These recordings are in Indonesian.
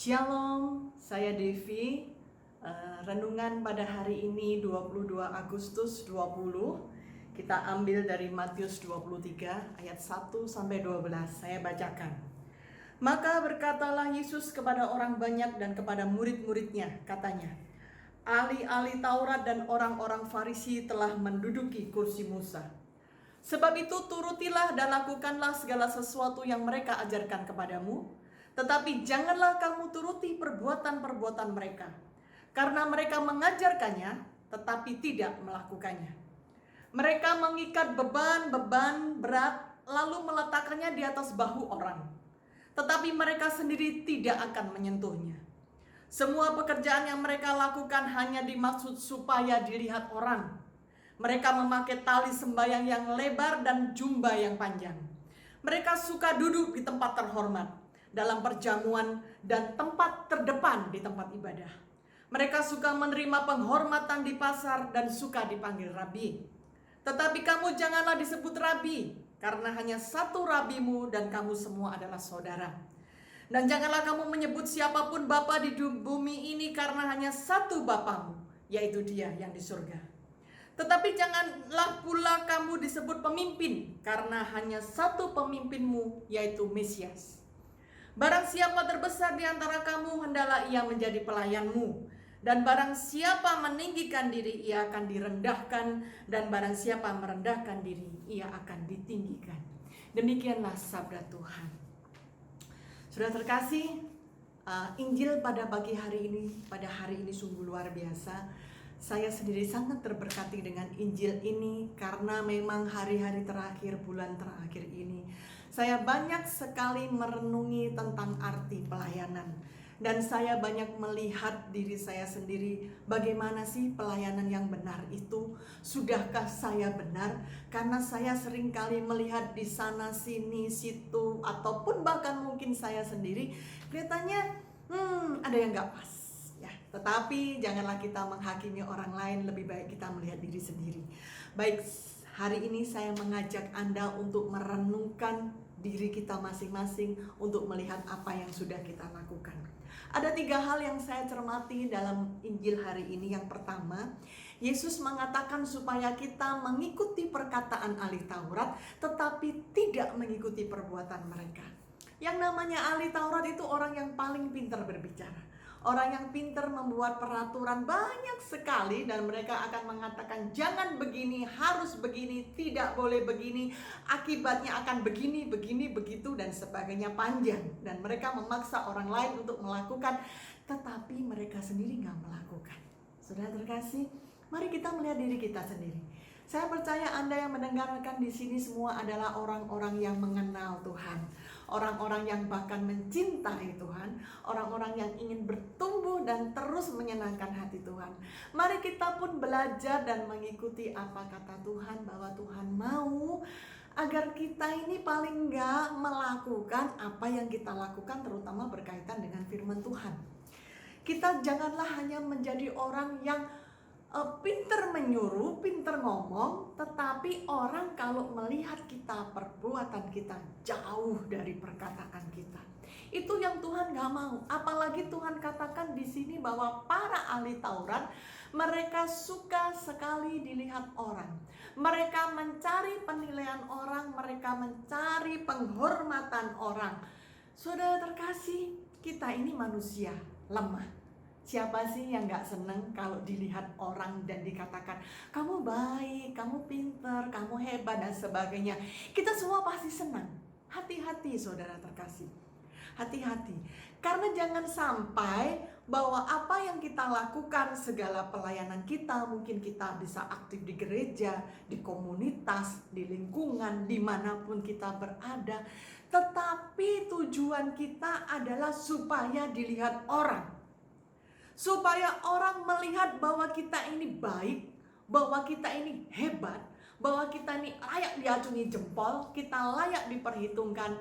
Shalom, saya Devi. Renungan pada hari ini 22 Agustus 20. Kita ambil dari Matius 23 ayat 1 sampai 12. Saya bacakan. Maka berkatalah Yesus kepada orang banyak dan kepada murid-muridnya, katanya, ahli-ahli Taurat dan orang-orang Farisi telah menduduki kursi Musa. Sebab itu turutilah dan lakukanlah segala sesuatu yang mereka ajarkan kepadamu. Tetapi janganlah kamu turuti perbuatan-perbuatan mereka, karena mereka mengajarkannya tetapi tidak melakukannya. Mereka mengikat beban-beban berat lalu meletakkannya di atas bahu orang, tetapi mereka sendiri tidak akan menyentuhnya. Semua pekerjaan yang mereka lakukan hanya dimaksud supaya dilihat orang. Mereka memakai tali sembahyang yang lebar dan jubah yang panjang. Mereka suka duduk di tempat terhormat, dalam perjamuan dan tempat terdepan di tempat ibadah. Mereka suka menerima penghormatan di pasar dan suka dipanggil rabi. Tetapi kamu janganlah disebut rabi, karena hanya satu rabimu dan kamu semua adalah saudara. Dan janganlah kamu menyebut siapapun bapa di bumi ini, karena hanya satu bapamu, yaitu Dia yang di surga. Tetapi janganlah pula kamu disebut pemimpin, karena hanya satu pemimpinmu, yaitu Mesias. Barang siapa terbesar di antara kamu, hendaklah ia menjadi pelayanmu. Dan barang siapa meninggikan diri, ia akan direndahkan. Dan barang siapa merendahkan diri, ia akan ditinggikan. Demikianlah sabda Tuhan. Sudah terkasih, Injil pada pagi hari ini, pada hari ini sungguh luar biasa. Saya sendiri sangat terberkati dengan Injil ini, karena memang hari-hari terakhir, bulan terakhir ini saya banyak sekali merenungi tentang arti pelayanan. Dan saya banyak melihat diri saya sendiri, bagaimana sih pelayanan yang benar itu? Sudahkah saya benar? Karena saya seringkali melihat di sana sini situ, ataupun bahkan mungkin saya sendiri kelihatannya ada yang gak pas ya. Tetapi janganlah kita menghakimi orang lain, lebih baik kita melihat diri sendiri. Baik, hari ini saya mengajak Anda untuk merenungkan diri kita masing-masing, untuk melihat apa yang sudah kita lakukan. Ada 3 hal yang saya cermati dalam Injil hari ini. Yang pertama, Yesus mengatakan supaya kita mengikuti perkataan ahli Taurat, tetapi tidak mengikuti perbuatan mereka. Yang namanya ahli Taurat itu orang yang paling pintar berbicara, orang yang pintar membuat peraturan banyak sekali, dan mereka akan mengatakan jangan begini, harus begini, tidak boleh begini, akibatnya akan begini, begini, begitu, dan sebagainya, panjang. Dan mereka memaksa orang lain untuk melakukan, tetapi mereka sendiri gak melakukan. Sudah terkasih, mari kita melihat diri kita sendiri. Saya percaya Anda yang mendengarkan di sini semua adalah orang-orang yang mengenal Tuhan, orang-orang yang bahkan mencintai Tuhan, orang-orang yang ingin bertumbuh dan terus menyenangkan hati Tuhan. Mari kita pun belajar dan mengikuti apa kata Tuhan, bahwa Tuhan mau agar kita ini paling enggak melakukan apa yang kita lakukan, terutama berkaitan dengan firman Tuhan. Kita janganlah hanya menjadi orang yang pinter menyuruh, pinter ngomong, tetapi orang kalau melihat kita, perbuatan kita jauh dari perkataan kita. Itu yang Tuhan gak mau. Apalagi Tuhan katakan di sini bahwa para ahli Taurat, mereka suka sekali dilihat orang. Mereka mencari penilaian orang, mereka mencari penghormatan orang. Saudara terkasih, kita ini manusia lemah. Siapa sih yang gak seneng kalau dilihat orang dan dikatakan kamu baik, kamu pinter, kamu hebat, dan sebagainya. Kita semua pasti senang. Hati-hati saudara terkasih, hati-hati. Karena jangan sampai bahwa apa yang kita lakukan, segala pelayanan kita, mungkin kita bisa aktif di gereja, di komunitas, di lingkungan, dimanapun kita berada, tetapi tujuan kita adalah supaya dilihat orang. Supaya orang melihat bahwa kita ini baik, bahwa kita ini hebat, bahwa kita ini layak diacungi jempol, kita layak diperhitungkan.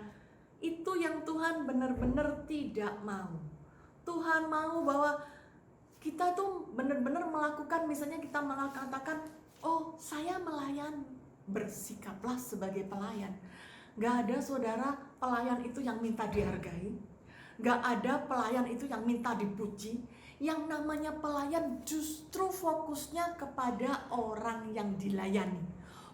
Itu yang Tuhan benar-benar tidak mau. Tuhan mau bahwa kita tuh benar-benar melakukan, misalnya kita mengatakan, oh saya melayani, bersikaplah sebagai pelayan. Gak ada saudara pelayan itu yang minta dihargai. Gak ada pelayan itu yang minta dipuji. Yang namanya pelayan justru fokusnya kepada orang yang dilayani,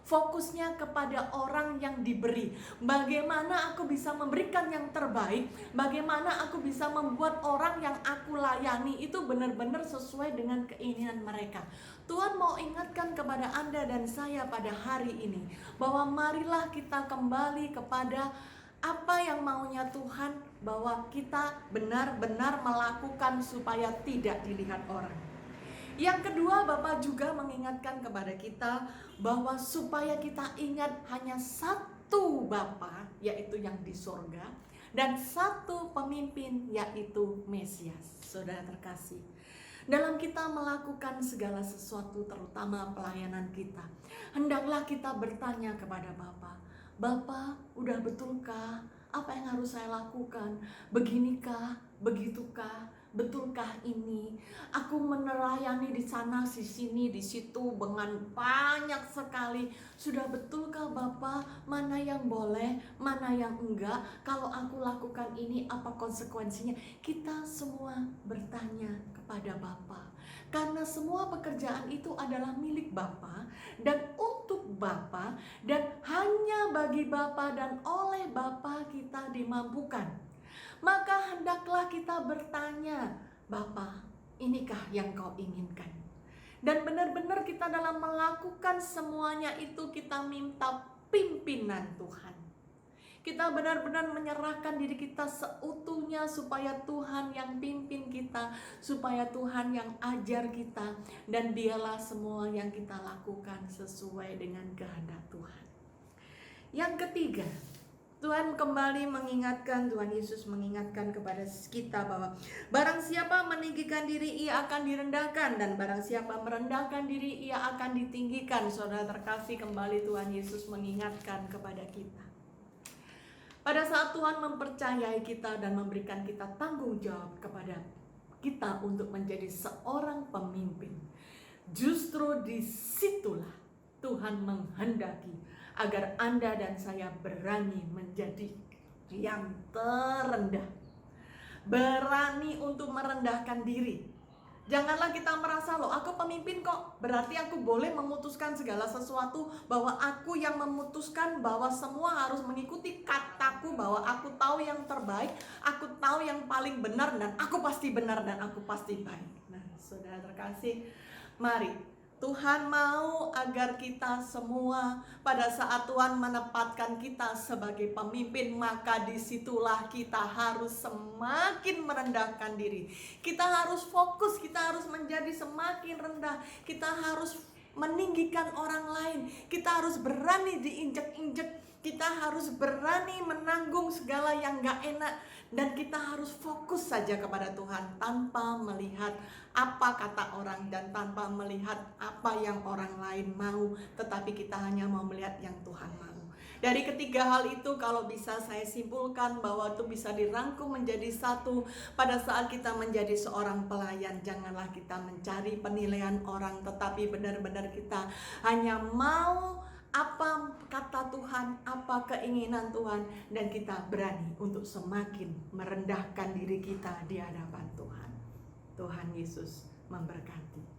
fokusnya kepada orang yang diberi. Bagaimana aku bisa memberikan yang terbaik, bagaimana aku bisa membuat orang yang aku layani itu benar-benar sesuai dengan keinginan mereka. Tuhan mau ingatkan kepada Anda dan saya pada hari ini, bahwa marilah kita kembali kepada apa yang maunya Tuhan, bahwa kita benar-benar melakukan supaya tidak dilihat orang. Yang kedua, Bapak juga mengingatkan kepada kita bahwa supaya kita ingat hanya satu Bapa, yaitu yang di sorga, dan satu pemimpin, yaitu Mesias. Saudara terkasih, dalam kita melakukan segala sesuatu, terutama pelayanan kita, hendaklah kita bertanya kepada Bapa, Bapa, udah betulkah apa yang harus saya lakukan? Beginikah? Begitukah? Betulkah ini? Aku menerayani di sana, di sini, di situ dengan banyak sekali. Sudah betulkah Bapak mana yang boleh, mana yang enggak? Kalau aku lakukan ini, apa konsekuensinya? Kita semua bertanya kepada Bapa, karena semua pekerjaan itu adalah milik Bapa dan untuk Bapa, dan hanya bagi Bapa dan oleh Bapa kita dimampukan. Maka hendaklah kita bertanya, Bapa, inikah yang kau inginkan? Dan benar-benar kita dalam melakukan semuanya itu kita minta pimpinan Tuhan. Kita benar-benar menyerahkan diri kita seutuhnya supaya Tuhan yang pimpin kita, supaya Tuhan yang ajar kita, dan dialah semua yang kita lakukan sesuai dengan kehendak Tuhan. Yang ketiga, Tuhan kembali mengingatkan, Tuhan Yesus mengingatkan kepada kita bahwa barang siapa meninggikan diri, ia akan direndahkan, dan barang siapa merendahkan diri, ia akan ditinggikan. Saudara terkasih, kembali Tuhan Yesus mengingatkan kepada kita. Pada saat Tuhan mempercayai kita dan memberikan kita tanggung jawab kepada kita untuk menjadi seorang pemimpin, justru disitulah Tuhan menghendaki agar Anda dan saya berani menjadi yang terendah, berani untuk merendahkan diri. Janganlah kita merasa, loh aku pemimpin kok, berarti aku boleh memutuskan segala sesuatu, bahwa aku yang memutuskan, bahwa semua harus mengikuti kataku, bahwa aku tahu yang terbaik, aku tahu yang paling benar, dan aku pasti benar, dan aku pasti baik. Nah, saudara terkasih, mari Tuhan mau agar kita semua pada saat Tuhan menempatkan kita sebagai pemimpin, maka disitulah kita harus semakin merendahkan diri. Kita harus fokus, kita harus menjadi semakin rendah. Kita harus meninggikan orang lain. Kita harus berani diinjek-injek. Kita harus berani menanggung segala yang gak enak. Dan kita harus fokus saja kepada Tuhan tanpa melihat apa kata orang dan tanpa melihat apa yang orang lain mau, tetapi kita hanya mau melihat yang Tuhan mau. Dari ketiga hal itu, kalau bisa saya simpulkan bahwa itu bisa dirangkum menjadi satu. Pada saat kita menjadi seorang pelayan, janganlah kita mencari penilaian orang, tetapi benar-benar kita hanya mau apa kata Tuhan, apa keinginan Tuhan, dan kita berani untuk semakin merendahkan diri kita di hadapan Tuhan. Tuhan Yesus memberkati.